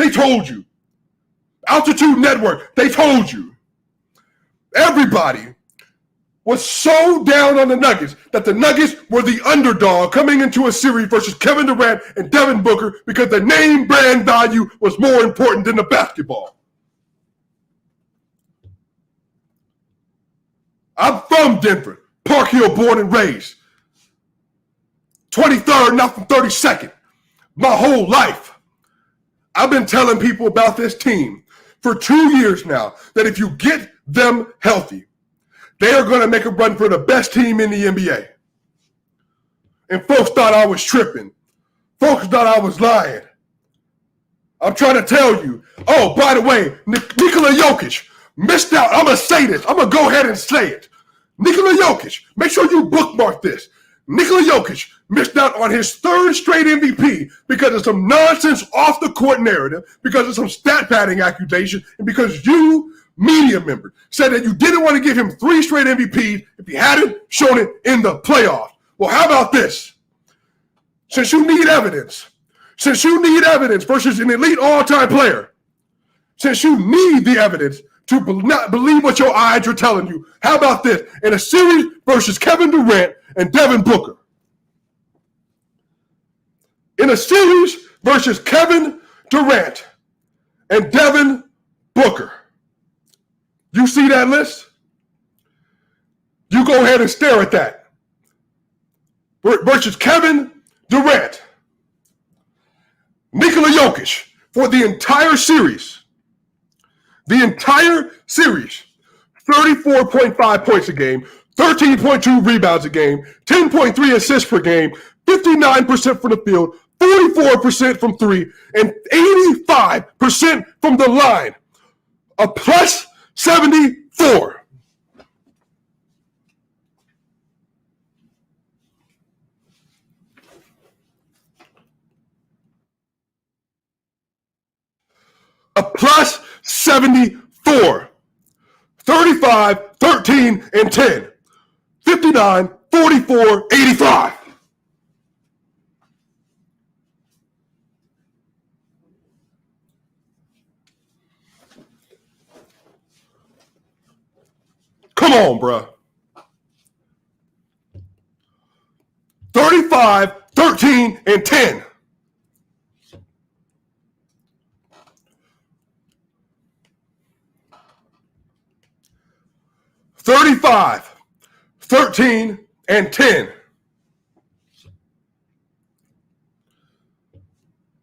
they told you. Altitude Network, they told you. Everybody was so down on the Nuggets that the Nuggets were the underdog coming into a series versus Kevin Durant and Devin Booker because the name brand value was more important than the basketball. I'm from Denver, Park Hill born and raised. 23rd, not from 32nd. My whole life. I've been telling people about this team for 2 years now that if you get them healthy, they are going to make a run for the best team in the NBA. And folks thought I was tripping. Folks thought I was lying. I'm trying to tell you. Oh, by the way, Nikola Jokic missed out. I'm going to say this. I'm going to go ahead and say it. Nikola Jokic, make sure you bookmark this. Nikola Jokic missed out on his third straight MVP because of some nonsense off the court narrative, because of some stat padding accusation, and because you, media member, said that you didn't want to give him 3 straight MVPs if he hadn't shown it in the playoffs. Well, how about this? Since you need evidence versus an elite all-time player, since you need the evidence to not believe what your eyes are telling you, how about this? In a series versus Kevin Durant and Devin Booker. In a series versus Kevin Durant and Devin Booker. You see that list? You go ahead and stare at that. Versus Kevin Durant. Nikola Jokic for the entire series. 34.5 points a game, 13.2 rebounds a game, 10.3 assists per game, 59% from the field, 44% from 3, and 85% from the line. A plus 74. A plus 74. 35, 13, and 10. 59, 44, 85. Come on, bruh. 35, 13, and 10. $35, 13, and 10.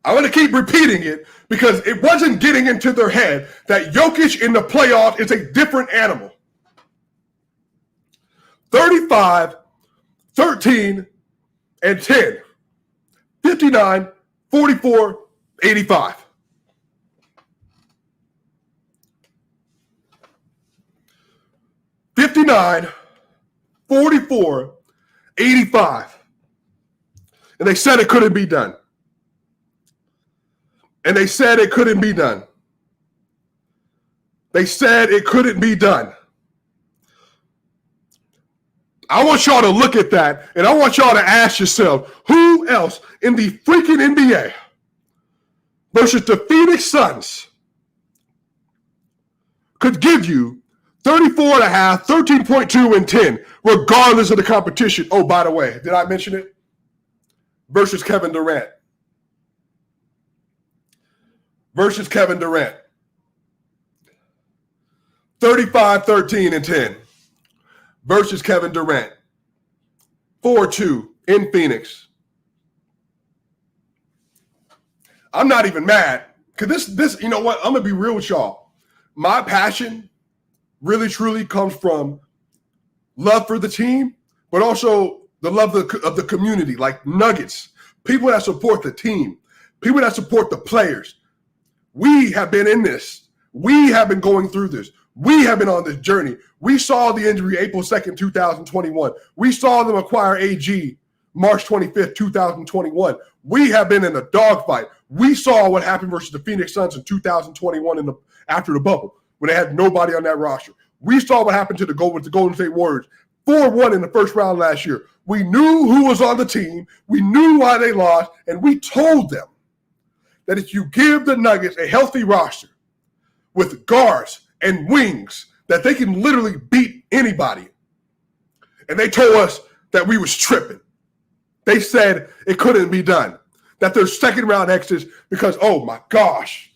I'm going to keep repeating it because it wasn't getting into their head that Jokic in the playoffs is a different animal. 35, 13, and 10. 59, 44, 85. $59, 44, 85. And they said it couldn't be done. And they said it couldn't be done. They said it couldn't be done. I want y'all to look at that, and I want y'all to ask yourself, who else in the freaking NBA versus the Phoenix Suns could give you 34.5, 13.2, and 10, regardless of the competition? Oh, by the way, did I mention it? Versus Kevin Durant. Versus Kevin Durant. 35, 13, and 10. Versus Kevin Durant. 4-2 in Phoenix. I'm not even mad. Because this, you know what? I'm going to be real with y'all. My passion really, truly comes from love for the team, but also the love of the community, like Nuggets, people that support the team, people that support the players. We have been in this. We have been going through this. We have been on this journey. We saw the injury April 2nd, 2021. We saw them acquire AG March 25th, 2021. We have been in a dogfight. We saw what happened versus the Phoenix Suns in 2021 after the bubble, when they had nobody on that roster. We saw what happened to the Golden State Warriors, 4-1 in the first round last year. We knew who was on the team. We knew why they lost, and we told them that if you give the Nuggets a healthy roster with guards and wings, that they can literally beat anybody. And they told us that we was tripping. They said it couldn't be done, that they're second round exits because, oh my gosh,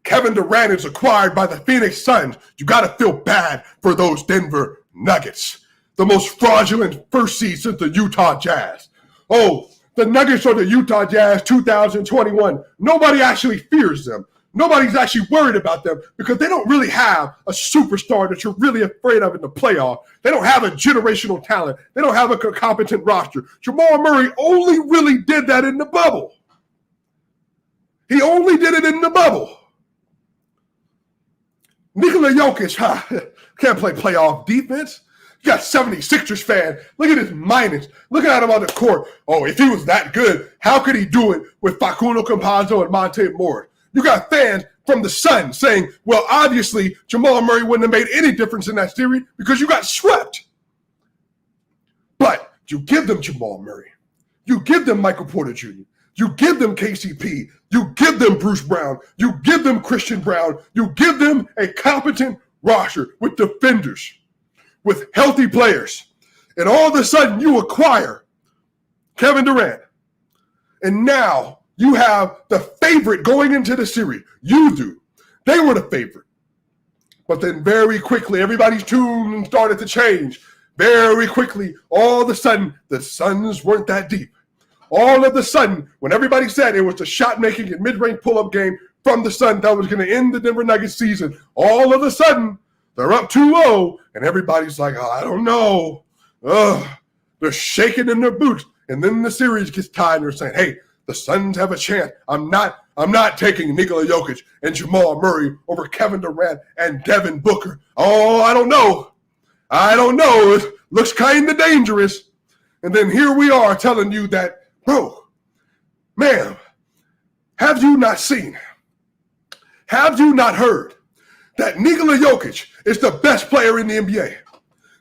Kevin Durant is acquired by the Phoenix Suns. You got to feel bad for those Denver Nuggets, the most fraudulent first seed since the Utah Jazz. Oh, the Nuggets are the Utah Jazz 2021. Nobody actually fears them. Nobody's actually worried about them because they don't really have a superstar that you're really afraid of in the playoff. They don't have a generational talent. They don't have a competent roster. Jamal Murray only really did that in the bubble. He only did it in the bubble. Nikola Jokic, can't play playoff defense. You got 76ers fan. Look at his minus. Look at him on the court. Oh, if he was that good, how could he do it with Facundo Campazzo and Monte Morris? You got fans from the Sun saying, well, obviously, Jamal Murray wouldn't have made any difference in that series because you got swept. But you give them Jamal Murray. You give them Michael Porter Jr. You give them KCP. You give them Bruce Brown. You give them Christian Brown. You give them a competent roster with defenders, with healthy players. And all of a sudden, you acquire Kevin Durant. And now you have the favorite going into the series. You do. They were the favorite. But then very quickly, everybody's tune started to change. Very quickly, all of a sudden, the Suns weren't that deep. All of a sudden, when everybody said it was the shot-making and mid-range pull-up game from the Sun that was going to end the Denver Nuggets season, all of a sudden, they're up 2-0, and everybody's like, oh, I don't know. They're shaking in their boots. And then the series gets tied, and they're saying, hey, the Suns have a chance. I'm not taking Nikola Jokic and Jamal Murray over Kevin Durant and Devin Booker. Oh, I don't know. It looks kind of dangerous. And then here we are telling you that, bro, ma'am, have you not seen, have you not heard that Nikola Jokic is the best player in the NBA?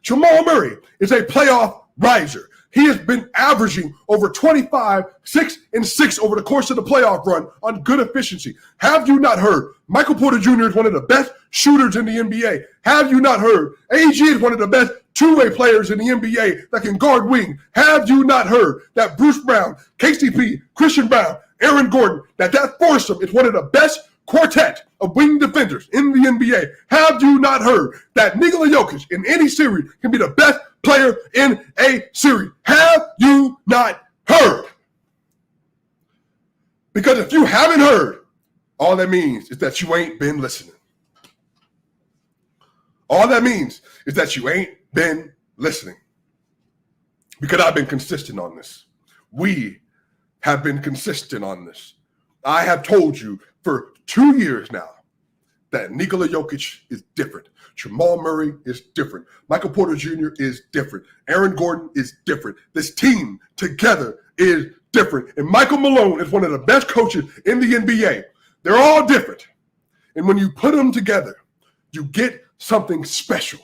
Jamal Murray is a playoff riser. He has been averaging over 25, 6 and 6 over the course of the playoff run on good efficiency. Have you not heard Michael Porter Jr. is one of the best shooters in the NBA? Have you not heard AG is one of the best two-way players in the NBA that can guard wing? Have you not heard that Bruce Brown, KCP, Christian Brown, Aaron Gordon, that foursome is one of the best quartet of wing defenders in the NBA? Have you not heard that Nikola Jokic in any series can be the best player in a series? Have you not heard? Because if you haven't heard, all that means is that you ain't been listening. All that means is that you ain't been listening. Because I've been consistent on this. We have been consistent on this. I have told you for 2 years now that Nikola Jokic is different. Jamal Murray is different. Michael Porter Jr. is different. Aaron Gordon is different. This team together is different. And Michael Malone is one of the best coaches in the NBA. They're all different. And when you put them together, you get something special.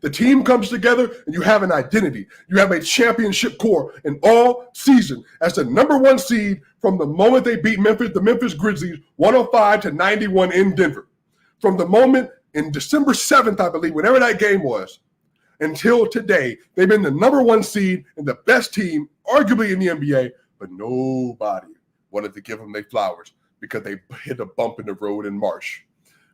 The team comes together and you have an identity. You have a championship core, and all season as the number one seed from the moment they beat the Memphis Grizzlies 105-91 in Denver. From the moment in December 7th, I believe, whenever that game was, until today, they've been the number one seed and the best team, arguably in the NBA, but nobody wanted to give them their flowers because they hit a bump in the road in March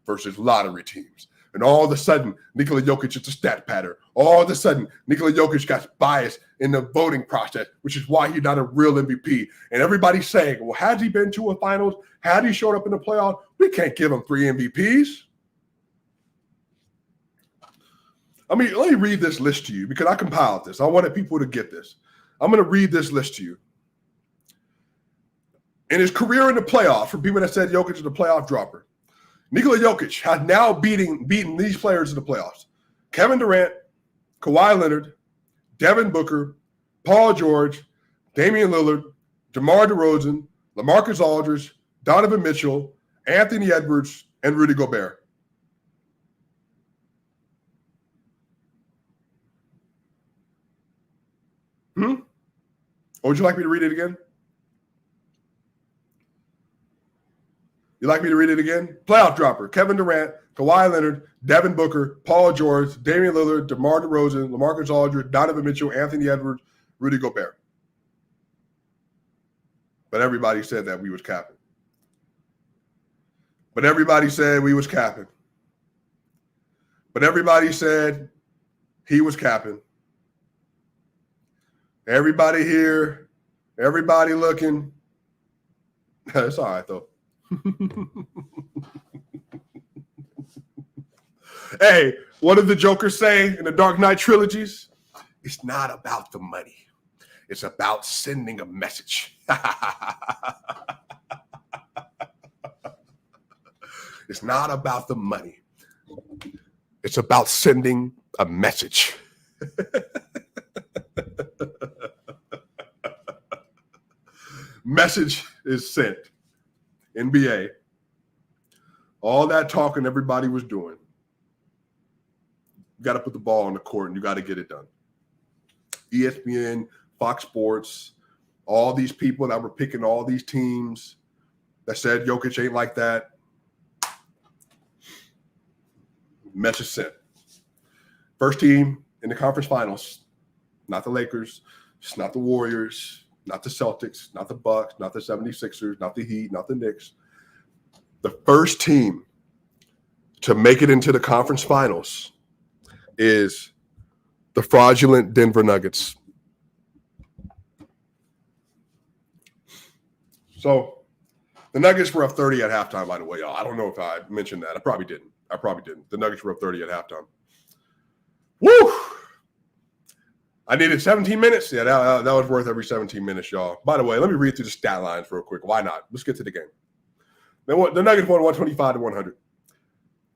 versus lottery teams. And all of a sudden, Nikola Jokic is a stat pattern. All of a sudden, Nikola Jokic got biased in the voting process, which is why he's not a real MVP. And everybody's saying, well, has he been to a finals? Had he showed up in the playoffs? We can't give him 3 MVPs. Let me read this list to you because I compiled this. I wanted people to get this. I'm going to read this list to you. In his career in the playoffs, for people that said Jokic is a playoff dropper, Nikola Jokic has now beaten these players in the playoffs: Kevin Durant, Kawhi Leonard, Devin Booker, Paul George, Damian Lillard, DeMar DeRozan, LaMarcus Aldridge, Donovan Mitchell, Anthony Edwards, and Rudy Gobert. Or would you like me to read it again? You like me to read it again? Playoff dropper: Kevin Durant, Kawhi Leonard, Devin Booker, Paul George, Damian Lillard, DeMar DeRozan, LaMarcus Aldridge, Donovan Mitchell, Anthony Edwards, Rudy Gobert. But everybody said that we was capping. But everybody said we was capping. But everybody said he was capping. Everybody here, everybody looking. It's all right, though. Hey, what did the Joker say in the Dark Knight trilogies? It's not about the money. It's about sending a message. It's not about the money. It's about sending a message. Message is sent. NBA. All that talking everybody was doing. You got to put the ball on the court and you got to get it done. ESPN, Fox Sports, all these people that were picking all these teams that said Jokic ain't like that. Message sent. First team in the conference finals, not the Lakers, it's not the Warriors, not the Celtics, not the Bucks, not the 76ers, not the Heat, not the Knicks. The first team to make it into the conference finals is the fraudulent Denver Nuggets. So the Nuggets were up 30 at halftime, by the way, y'all. I don't know if I mentioned that. I probably didn't. The Nuggets were up 30 at halftime. Woo! I needed 17 minutes. Yeah, that was worth every 17 minutes, y'all. By the way, let me read through the stat lines real quick. Why not? Let's get to the game. The Nuggets won 125-100.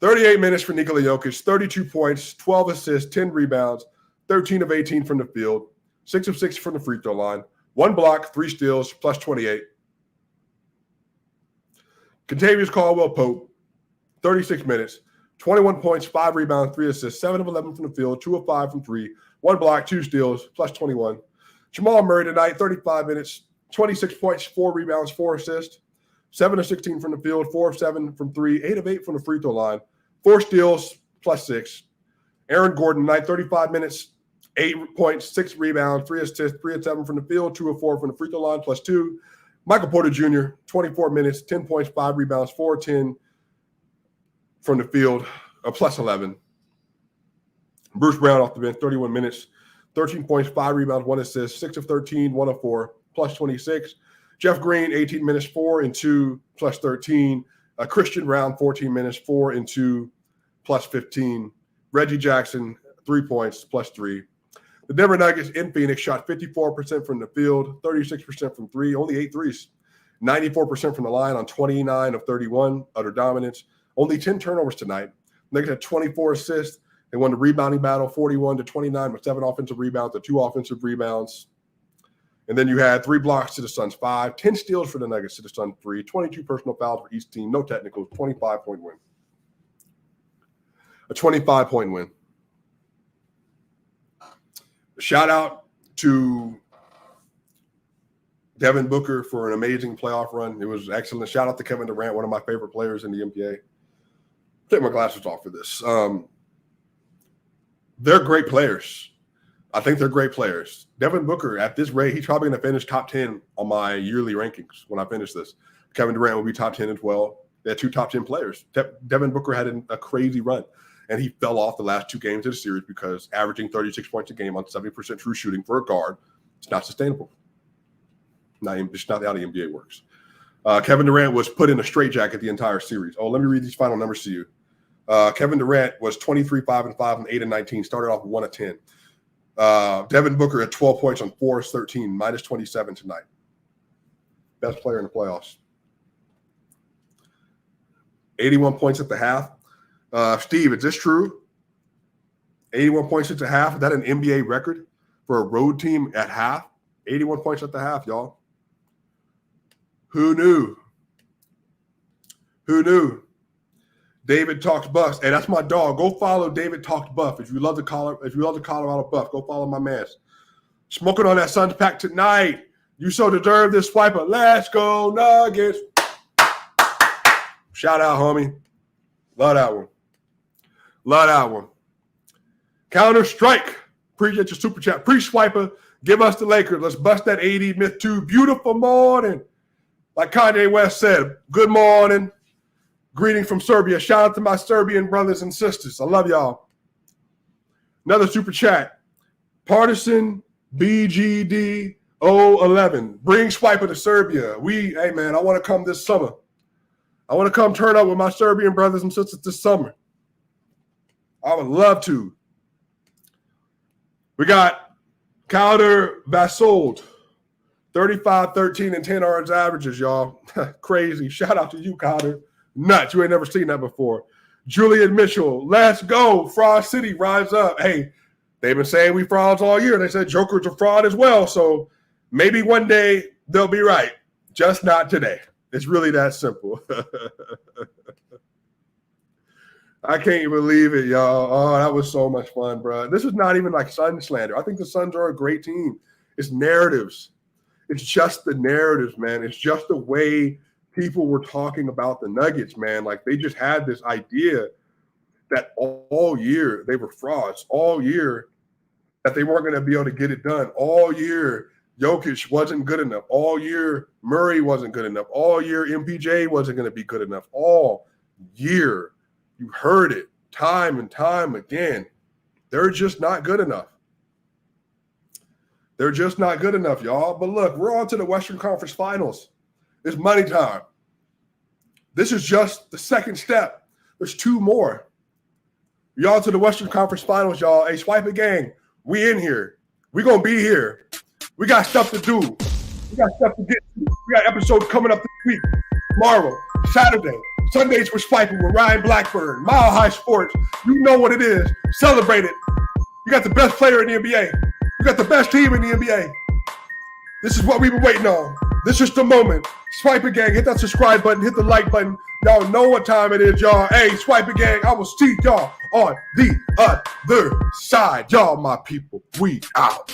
38 minutes for Nikola Jokic, 32 points, 12 assists, 10 rebounds, 13 of 18 from the field, 6 of 6 from the free throw line, 1 block, 3 steals, plus 28. Kentavious Caldwell-Pope, 36 minutes, 21 points, 5 rebounds, 3 assists, 7 of 11 from the field, 2 of 5 from 3, 1 block, 2 steals, plus 21. Jamal Murray tonight, 35 minutes, 26 points, 4 rebounds, 4 assists, 7 of 16 from the field, 4 of 7 from 3, 8 of 8 from the free throw line, 4 steals, plus 6. Aaron Gordon tonight, 35 minutes, 8 points, 6 rebounds, 3 assists, 3 of 7 from the field, 2 of 4 from the free throw line, plus 2. Michael Porter Jr., 24 minutes, 10 points, 5 rebounds, 4 of 10 from the field, plus 11. Bruce Brown off the bench, 31 minutes, 13 points, 5 rebounds, 1 assist, 6 of 13, 1 of 4, plus 26. Jeff Green, 18 minutes, 4 and 2, plus 13. Christian Brown, 14 minutes, 4 and 2, plus 15. Reggie Jackson, 3 points, plus 3. The Denver Nuggets in Phoenix shot 54% from the field, 36% from 3, only 8 threes, 94% from the line on 29 of 31, utter dominance. Only 10 turnovers tonight. Nuggets had 24 assists. They won the rebounding battle 41-29 with 7 offensive rebounds to 2 offensive rebounds. And then you had 3 blocks to the Suns, 5, 10 steals for the Nuggets to the Suns, 3, 22 personal fouls for each team, no technicals, 25-point win. A 25-point win. Shout out to Devin Booker for an amazing playoff run. It was excellent. Shout out to Kevin Durant, one of my favorite players in the NBA. Take my glasses off for this. They're great players. I think they're great players. Devin Booker, at this rate, he's probably going to finish top 10 on my yearly rankings when I finish this. Kevin Durant will be top 10 as well. They had 2 top 10 players. Devin Booker had a crazy run, and he fell off the last 2 games of the series because averaging 36 points a game on 70% true shooting for a guard, it's not sustainable. It's not how the NBA works. Kevin Durant was put in a straitjacket the entire series. Oh, let me read these final numbers to you. Kevin Durant was 23, 5-5, and 8 and 19. Started off 1 of 10. Devin Booker had 12 points on 4 of 13, minus 27 tonight. Best player in the playoffs. 81 points at the half. Steve, is this true? 81 points at the half. Is that an NBA record for a road team at half? 81 points at the half, y'all. Who knew? Who knew? David Talks Buffs. Hey, that's my dog. Go follow David Talks Buff. If you love the Colorado Buff, go follow my man. Smoking on that Suns pack tonight. You so deserve this swiper. Let's go, Nuggets. Shout out, homie. Love that one. Love that one. Counter-Strike. Appreciate your super chat. Pre-swiper. Give us the Lakers. Let's bust that AD myth too. Beautiful morning. Like Kanye West said, good morning. Greeting from Serbia. Shout out to my Serbian brothers and sisters. I love y'all. Another super chat. Partisan BGD 011. Bring Swiper to Serbia. Hey man, I want to come this summer. I want to come turn up with my Serbian brothers and sisters this summer. I would love to. We got Calder Vasold. 35, 13, and 10 yards averages, y'all. Crazy. Shout out to you, Calder. Nuts. You ain't never seen that before. Julian Mitchell. Let's go. Fraud City, rise up. Hey, they've been saying we frauds all year. They said Joker's a fraud as well. So maybe one day they'll be right. Just not today. It's really that simple. I can't believe it, y'all. Oh, that was so much fun, bro. This is not even like Sun slander. I think the Suns are a great team. It's narratives. It's just the narratives, man. It's just the way people were talking about the Nuggets, man. Like they just had this idea that all year they were frauds. All year that they weren't going to be able to get it done. All year Jokic wasn't good enough. All year Murray wasn't good enough. All year MPJ wasn't going to be good enough. All year. You heard it time and time again. They're just not good enough. They're just not good enough, y'all. But look, we're on to the Western Conference Finals. It's money time. This is just the second step. There's two more. Y'all to the Western Conference Finals, y'all. Hey, Swipe It Gang, we in here. We going to be here. We got stuff to do. We got stuff to get to. We got episodes coming up this week, tomorrow, Saturday. Sundays with Swiping with Ryan Blackburn, Mile High Sports. You know what it is. Celebrate it. You got the best player in the NBA. You got the best team in the NBA. This is what we've been waiting on. This is the moment. Swipe It Gang. Hit that subscribe button. Hit the like button. Y'all know what time it is, y'all. Hey, Swipe It Gang. I will see y'all on the other side. Y'all, my people. We out.